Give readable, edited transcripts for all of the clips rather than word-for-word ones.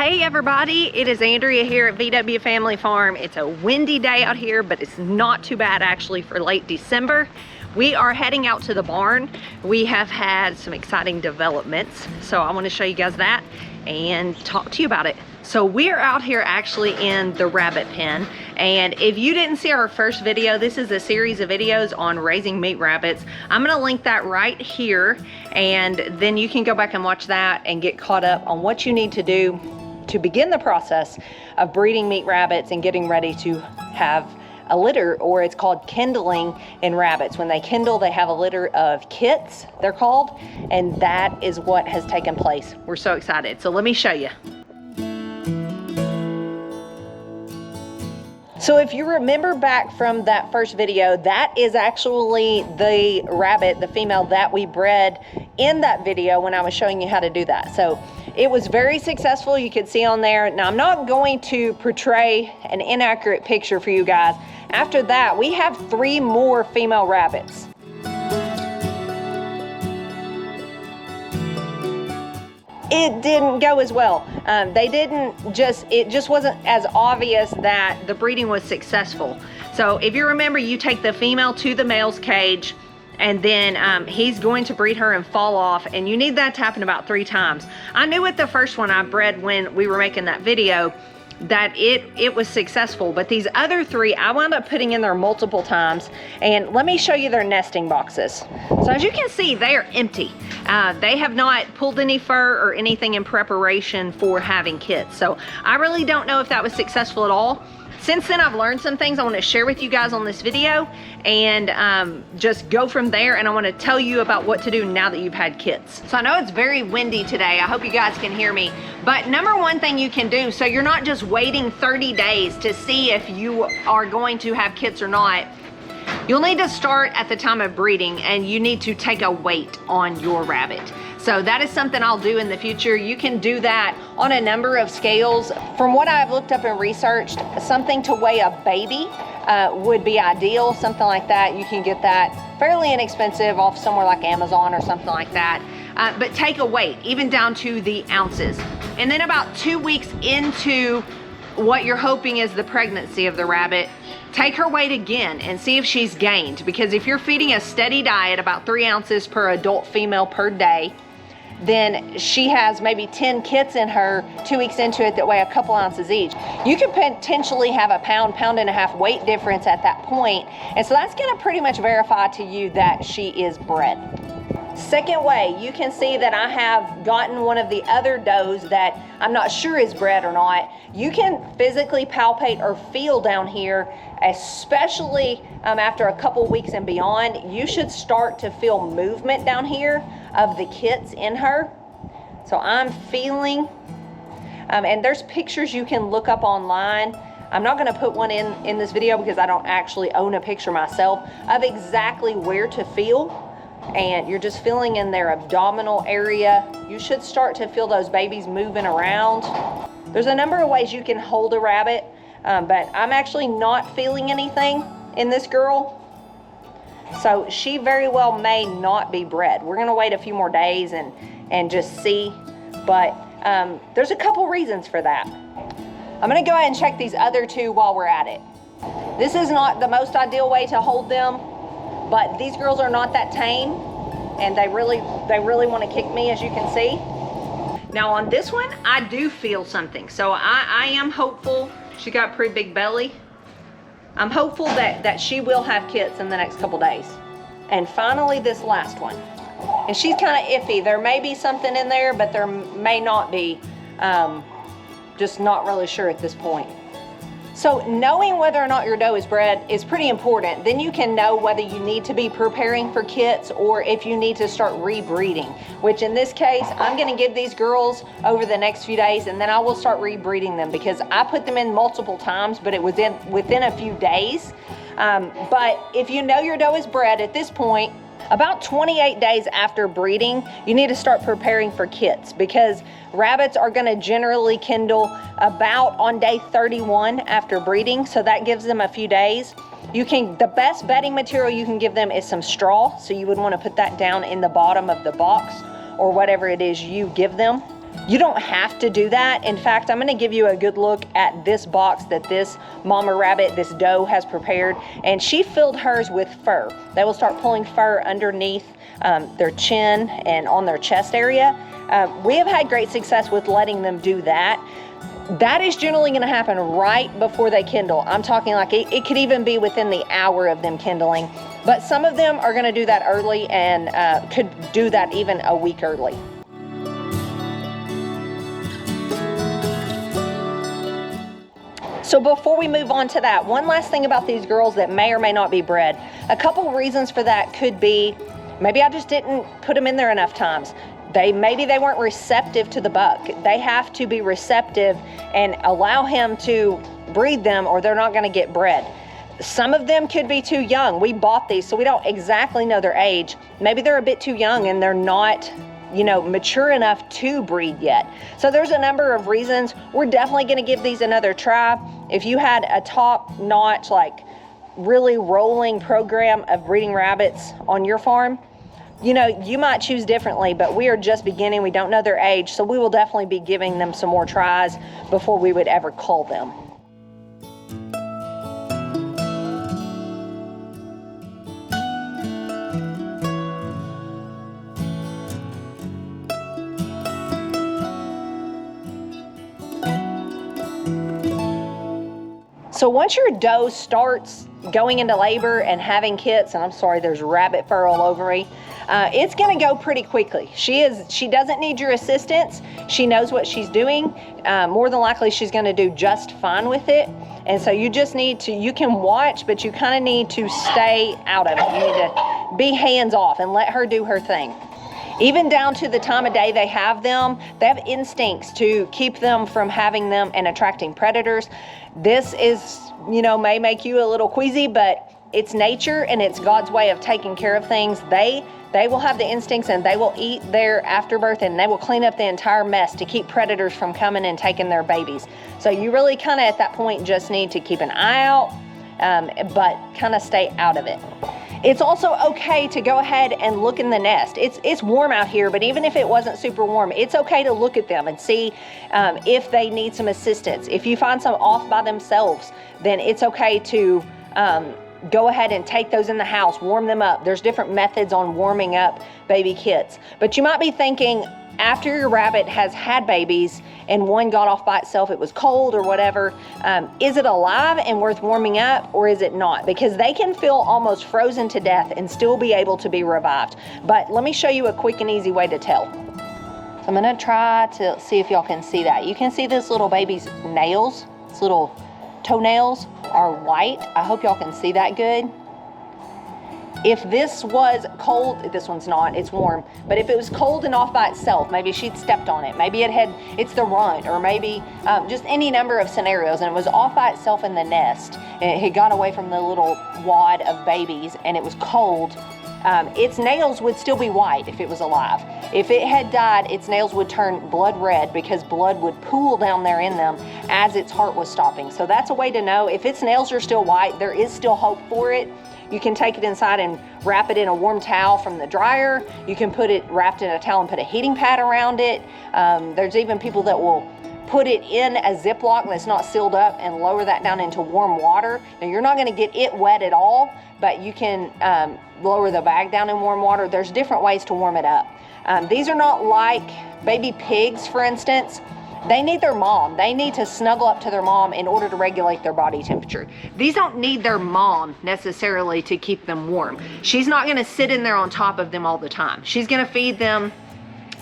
Hey everybody, it is Andrea here at VW Family Farm. It's a windy day out here, but it's not too bad actually for late December. We are heading out to the barn. We have had some exciting developments, so I want to show you guys that and talk to you about it. So we're out here actually in the rabbit pen, and if you didn't see our first video, this is a series of videos on raising meat rabbits. I'm gonna link that right here, and then you can go back and watch that and get caught up on what you need to do to begin the process of breeding meat rabbits and getting ready to have a litter, or it's called kindling in rabbits. When they kindle, they have a litter of kits, they're called, and that is what has taken place. We're so excited. So let me show you. So if you remember back from that first video, that is actually the rabbit, the female that we bred in that video when I was showing you how to do that. So it was very successful, you could see on there. Now I'm not going to portray an inaccurate picture for you guys. After that, we have 3 more female rabbits. It didn't go as well. It just wasn't as obvious that the breeding was successful. So if you remember, you take the female to the male's cage, and then he's going to breed her and fall off, and you need that to happen about 3 times. I knew with the first one I bred when we were making that video that it was successful, but these other 3 I wound up putting in there multiple times. And let me show you their nesting boxes. So as you can see, they are empty. They have not pulled any fur or anything in preparation for having kits. So I really don't know if that was successful at all. Since then, I've learned some things I want to share with you guys on this video, and just go from there. And I want to tell you about what to do now that you've had kits. So I know it's very windy today. I hope you guys can hear me. But number one thing you can do, so you're not just waiting 30 days to see if you are going to have kits or not, you'll need to start at the time of breeding, and you need to take a weight on your rabbit. So that is something I'll do in the future. You can do that on a number of scales. From what I've looked up and researched, something to weigh a baby would be ideal, something like that. You can get that fairly inexpensive off somewhere like Amazon or something like that. But take a weight, even down to the ounces. And then about 2 weeks into what you're hoping is the pregnancy of the rabbit, take her weight again and see if she's gained. Because if you're feeding a steady diet, about 3 ounces per adult female per day, then she has maybe 10 kits in her 2 weeks into it that weigh a couple ounces each. You could potentially have a pound and a half weight difference at that point. And so that's gonna pretty much verify to you that she is bred. Second way, you can see that I have gotten one of the other does that I'm not sure is bred or not. You can physically palpate or feel down here, especially after a couple weeks and beyond. You should start to feel movement down here of the kits in her. So I'm feeling, and there's pictures you can look up online. I'm not gonna put one in this video because I don't actually own a picture myself of exactly where to feel. And you're just feeling in their abdominal area. You should start to feel those babies moving around. There's a number of ways you can hold a rabbit, but I'm actually not feeling anything in this girl. So she very well may not be bred. We're gonna wait a few more days and just see, but there's a couple reasons for that. I'm gonna go ahead and check these other 2 while we're at it. This is not the most ideal way to hold them, but these girls are not that tame, and they really want to kick me, as you can see. Now on this one, I do feel something. So I am hopeful. She got a pretty big belly. I'm hopeful that she will have kits in the next couple days. And finally, this last one. And she's kind of iffy. There may be something in there, but there may not be. Just not really sure at this point. So knowing whether or not your doe is bred is pretty important. Then you can know whether you need to be preparing for kits or if you need to start rebreeding, which in this case, I'm gonna give these girls over the next few days, and then I will start rebreeding them because I put them in multiple times, but it was within a few days. But if you know your doe is bred at this point, about 28 days after breeding, you need to start preparing for kits because rabbits are going to generally kindle about on day 31 after breeding. So that gives them a few days. The best bedding material you can give them is some straw. So you would want to put that down in the bottom of the box or whatever it is you give them. You don't have to do that. In fact, I'm gonna give you a good look at this box that this mama rabbit, this doe, has prepared. And she filled hers with fur. They will start pulling fur underneath their chin and on their chest area. We have had great success with letting them do that. That is generally gonna happen right before they kindle. I'm talking like it could even be within the hour of them kindling. But some of them are gonna do that early and could do that even a week early. So before we move on to that, one last thing about these girls that may or may not be bred. A couple reasons for that could be, maybe I just didn't put them in there enough times. Maybe they weren't receptive to the buck. They have to be receptive and allow him to breed them, or they're not gonna get bred. Some of them could be too young. We bought these, so we don't exactly know their age. Maybe they're a bit too young and they're not, you know, mature enough to breed yet. So there's a number of reasons. We're definitely gonna give these another try. If you had a top-notch, like really rolling program of breeding rabbits on your farm, you know, you might choose differently, but we are just beginning. We don't know their age, so we will definitely be giving them some more tries before we would ever cull them. So once your doe starts going into labor and having kits, and I'm sorry, there's rabbit fur all over me, it's gonna go pretty quickly. She doesn't need your assistance. She knows what she's doing. More than likely, she's gonna do just fine with it. And so you just need to, you can watch, but you kind of need to stay out of it. You need to be hands off and let her do her thing. Even down to the time of day they have instincts to keep them from having them and attracting predators. This is, you know, may make you a little queasy, but it's nature and it's God's way of taking care of things. They will have the instincts and they will eat their afterbirth and they will clean up the entire mess to keep predators from coming and taking their babies. So you really kind of at that point just need to keep an eye out, but kind of stay out of it. It's also okay to go ahead and look in the nest. It's warm out here, but even if it wasn't super warm, it's okay to look at them and see if they need some assistance. If you find some off by themselves, then it's okay to go ahead and take those in the house, warm them up. There's different methods on warming up baby kits. But you might be thinking, after your rabbit has had babies and one got off by itself, it was cold or whatever, is it alive and worth warming up, or is it not? Because they can feel almost frozen to death and still be able to be revived. But let me show you a quick and easy way to tell. So I'm gonna try to see if y'all can see that. You can see this little baby's nails, its little toenails are white. I hope y'all can see that good. If this was cold, this one's not, it's warm, but if it was cold and off by itself, maybe she'd stepped on it, maybe it's the runt, or maybe just any number of scenarios, and it was off by itself in the nest, and it had got away from the little wad of babies, and it was cold, its nails would still be white if it was alive. If it had died, its nails would turn blood red because blood would pool down there in them as its heart was stopping. So that's a way to know. If its nails are still white, there is still hope for it. You can take it inside and wrap it in a warm towel from the dryer. You can put it wrapped in a towel and put a heating pad around it. There's even people that will put it in a Ziploc that's not sealed up and lower that down into warm water. Now you're not gonna get it wet at all, but you can lower the bag down in warm water. There's different ways to warm it up. These are not like baby pigs, for instance. They need their mom. They need to snuggle up to their mom in order to regulate their body temperature. These don't need their mom necessarily to keep them warm. She's not gonna sit in there on top of them all the time. She's gonna feed them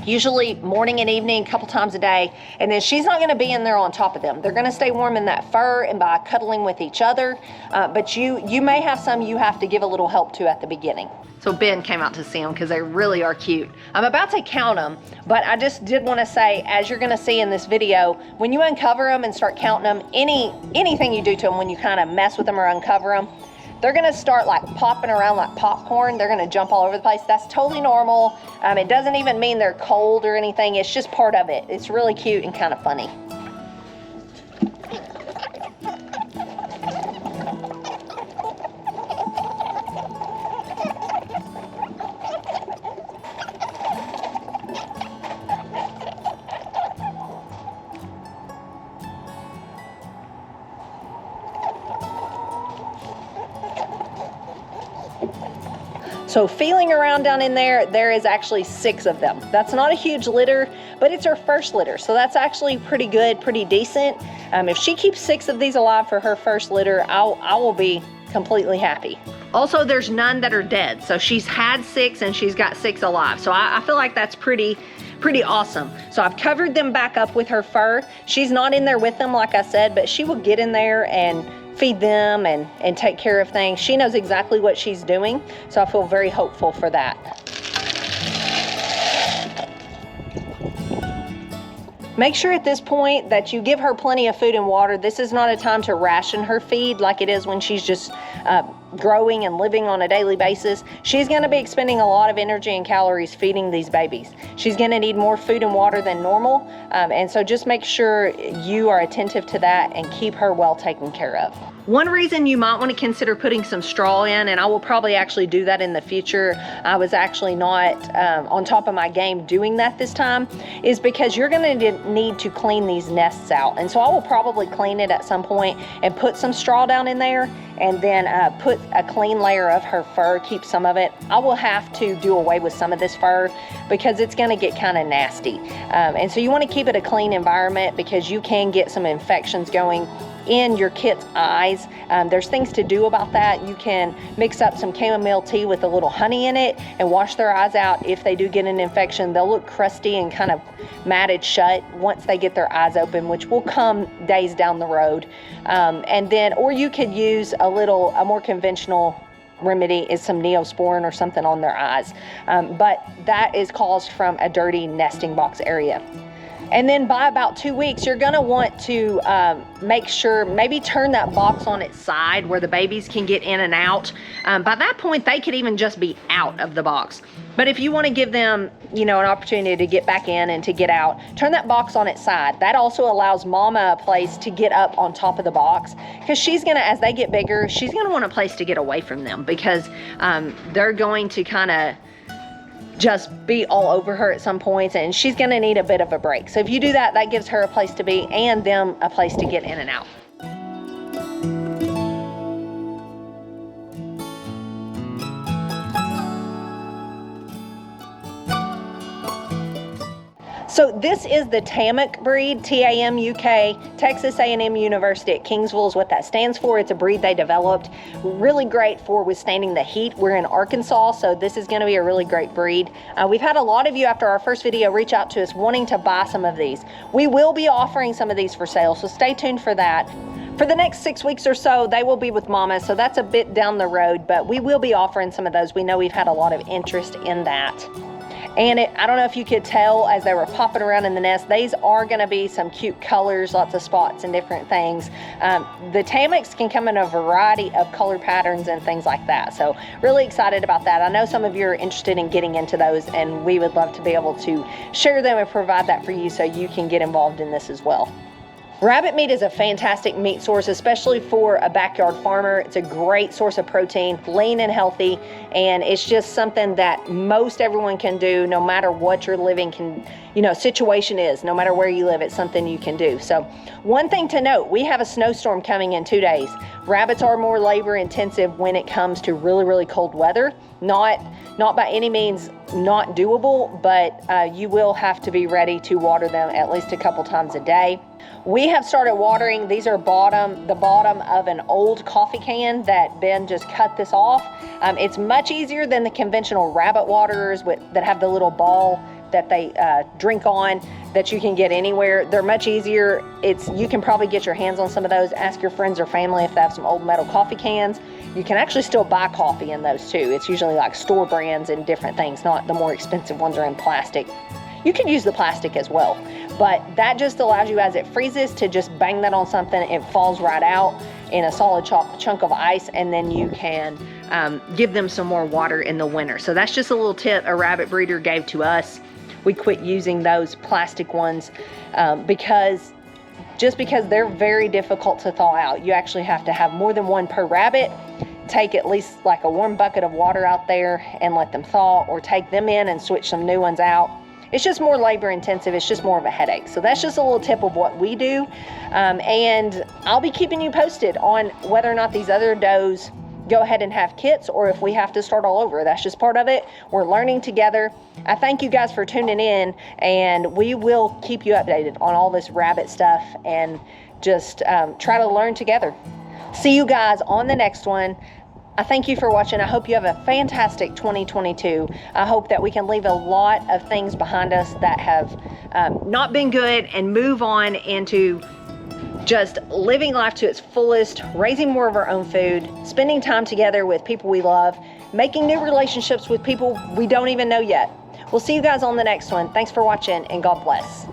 usually morning and evening, a couple times a day, and then she's not gonna be in there on top of them. They're gonna stay warm in that fur and by cuddling with each other, but you may have some you have to give a little help to at the beginning. So Ben came out to see them because they really are cute. I'm about to count them, but I just did want to say, as you're going to see in this video, when you uncover them and start counting them, anything you do to them when you kind of mess with them or uncover them, they're going to start like popping around like popcorn. They're going to jump all over the place. That's totally normal. It doesn't even mean they're cold or anything. It's just part of it. It's really cute and kind of funny. So feeling around down in there, there is actually 6 of them. That's not a huge litter, but it's her first litter. So that's actually pretty good, pretty decent. If she keeps 6 of these alive for her first litter, I will be completely happy. Also, there's none that are dead. So she's had 6 and she's got 6 alive. So I feel like that's pretty awesome. So I've covered them back up with her fur. She's not in there with them, like I said, but she will get in there and feed them and take care of things. She knows exactly what she's doing, so I feel very hopeful for that. Make sure at this point that you give her plenty of food and water. This is not a time to ration her feed like it is when she's just growing and living on a daily basis. She's going to be expending a lot of energy and calories feeding these babies. She's going to need more food and water than normal, and so just make sure you are attentive to that and keep her well taken care of. One reason you might want to consider putting some straw in, and I will probably actually do that in the future, I was actually not on top of my game doing that this time, is because you're going to need to clean these nests out. And so I will probably clean it at some point and put some straw down in there, and then put a clean layer of her fur, keep some of it. I will have to do away with some of this fur because it's going to get kind of nasty. And so you want to keep it a clean environment because you can get some infections going in your kit's eyes. There's things to do about that. You can mix up some chamomile tea with a little honey in it and wash their eyes out. If they do get an infection, they'll look crusty and kind of matted shut once they get their eyes open, which will come days down the road. And then, or you could use a more conventional remedy is some Neosporin or something on their eyes. But that is caused from a dirty nesting box area. And then by about 2 weeks, you're gonna want to make sure, maybe turn that box on its side where the babies can get in and out. By that point, they could even just be out of the box. But if you wanna give them, an opportunity to get back in and to get out, turn that box on its side. That also allows mama a place to get up on top of the box, because she's gonna, as they get bigger, she's gonna want a place to get away from them, because they're going to kind of just be all over her at some points, and she's gonna need a bit of a break. So if you do that, that gives her a place to be and them a place to get in and out. So this is the Tamuk breed, T-A-M-U-K, Texas A&M University at Kingsville is what that stands for. It's a breed they developed, really great for withstanding the heat. We're in Arkansas, so this is gonna be a really great breed. We've had a lot of you after our first video reach out to us wanting to buy some of these. We will be offering some of these for sale, so stay tuned for that. For the next 6 weeks or so, they will be with mama, so that's a bit down the road, but we will be offering some of those. We know we've had a lot of interest in that. And I don't know if you could tell as they were popping around in the nest, these are gonna be some cute colors, lots of spots and different things. The Tamuks can come in a variety of color patterns and things like that. So really excited about that. I know some of you are interested in getting into those, and we would love to be able to share them and provide that for you so you can get involved in this as well. Rabbit meat is a fantastic meat source, especially for a backyard farmer. It's a great source of protein, lean and healthy, and it's just something that most everyone can do no matter what your living situation is. No matter where you live, it's something you can do. So one thing to note, we have a snowstorm coming in 2 days. Rabbits are more labor intensive when it comes to really, really cold weather. Not by any means not doable, but you will have to be ready to water them at least a couple times a day. We have started watering. These are the bottom of an old coffee can that Ben just cut this off. It's much easier than the conventional rabbit waterers that have the little ball that they drink on that you can get anywhere. They're much easier. You can probably get your hands on some of those. Ask your friends or family if they have some old metal coffee cans. You can actually still buy coffee in those too. It's usually like store brands and different things, not the more expensive ones are in plastic. You can use the plastic as well, but that just allows you, as it freezes, to just bang that on something. It falls right out in a solid chunk of ice, and then you can give them some more water in the winter. So that's just a little tip a rabbit breeder gave to us. We quit using those plastic ones because they're very difficult to thaw out. You actually have to have more than one per rabbit. Take at least like a warm bucket of water out there and let them thaw, or take them in and switch some new ones out. It's just more labor intensive. It's just more of a headache. So that's just a little tip of what we do. And I'll be keeping you posted on whether or not these other does go ahead and have kits, or if we have to start all over. That's just part of it. We're learning together. I thank you guys for tuning in, and we will keep you updated on all this rabbit stuff and just try to learn together. See you guys on the next one. I thank you for watching. I hope you have a fantastic 2022. I hope that we can leave a lot of things behind us that have not been good and move on into just living life to its fullest, raising more of our own food, spending time together with people we love, making new relationships with people we don't even know yet. We'll see you guys on the next one. Thanks for watching, and God bless.